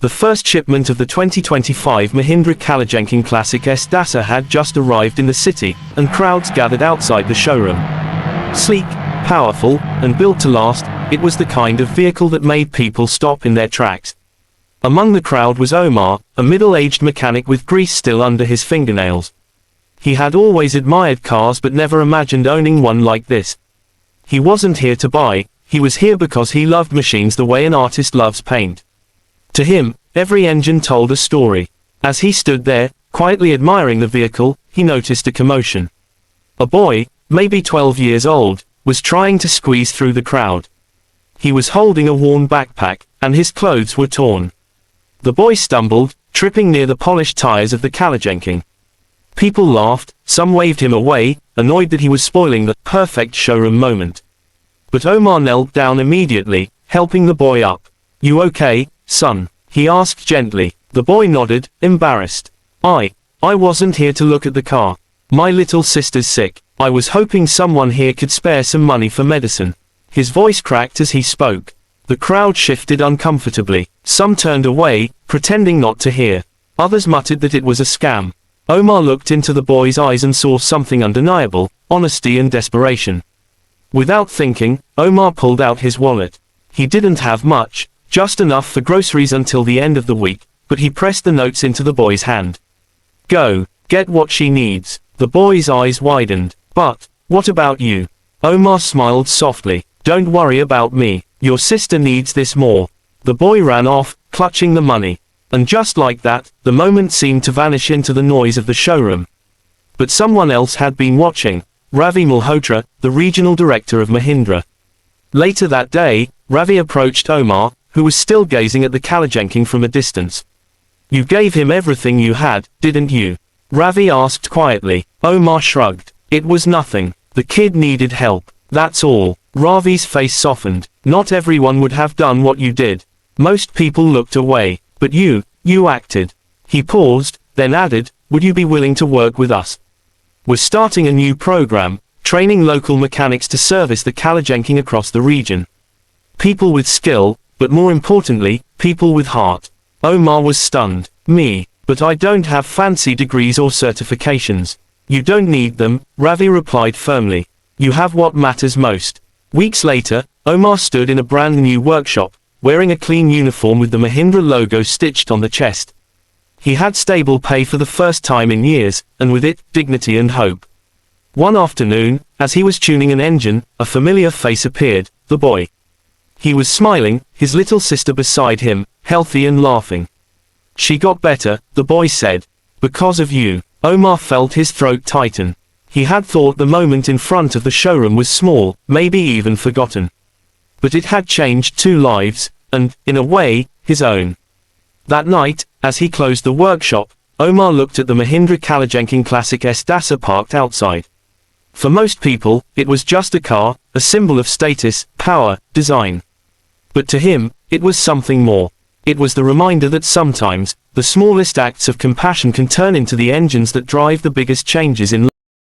The first shipment of the 2025 Mahindra Classic S Base had just arrived in the city, and crowds gathered outside the showroom. Sleek, powerful, and built to last, it was the kind of vehicle that made people stop in their tracks. Among the crowd was Omar, a middle-aged mechanic with grease still under his fingernails. He had always admired cars but never imagined owning one like this. He wasn't here to buy, he was here because he loved machines the way an artist loves paint. To him, every engine told a story. As he stood there, quietly admiring the vehicle, he noticed a commotion. A boy, maybe 12 years old, was trying to squeeze through the crowd. He was holding a worn backpack, and his clothes were torn. The boy stumbled, tripping near the polished tires of the Classic. People laughed, some waved him away, annoyed that he was spoiling the perfect showroom moment. But Omar knelt down immediately, helping the boy up. "You okay, son?" he asked gently. The boy nodded, embarrassed. I wasn't here to look at the car. My little sister's sick. I was hoping someone here could spare some money for medicine." His voice cracked as he spoke. The crowd shifted uncomfortably. Some turned away, pretending not to hear. Others muttered that it was a scam. Omar looked into the boy's eyes and saw something undeniable: honesty and desperation. Without thinking, Omar pulled out his wallet. He didn't have much, just enough for groceries until the end of the week, but he pressed the notes into the boy's hand. "Go, get what she needs." The boy's eyes widened. "But, what about you?" Omar smiled softly. "Don't worry about me. Your sister needs this more." The boy ran off, clutching the money. And just like that, the moment seemed to vanish into the noise of the showroom. But someone else had been watching: Ravi Malhotra, the regional director of Mahindra. Later that day, Ravi approached Omar, who was still gazing at the Classic from a distance. "You gave him everything you had, didn't you?" Ravi asked quietly. Omar shrugged. "It was nothing. The kid needed help. That's all." Ravi's face softened. "Not everyone would have done what you did. Most people looked away. But you acted." He paused, then added, "Would you be willing to work with us? We're starting a new program, training local mechanics to service the Classic across the region. People with skill, but more importantly, people with heart." Omar was stunned. "Me? But I don't have fancy degrees or certifications." "You don't need them," Ravi replied firmly. "You have what matters most." Weeks later, Omar stood in a brand new workshop, wearing a clean uniform with the Mahindra logo stitched on the chest. He had stable pay for the first time in years, and with it, dignity and hope. One afternoon, as he was tuning an engine, a familiar face appeared: the boy. He was smiling, his little sister beside him, healthy and laughing. "She got better," the boy said. "Because of you." Omar felt his throat tighten. He had thought the moment in front of the showroom was small, maybe even forgotten. But it had changed two lives, and, in a way, his own. That night, as he closed the workshop, Omar looked at the Mahindra Classic S Base parked outside. For most people, it was just a car, a symbol of status, power, design. But to him, it was something more. It was the reminder that sometimes, the smallest acts of compassion can turn into the engines that drive the biggest changes in life.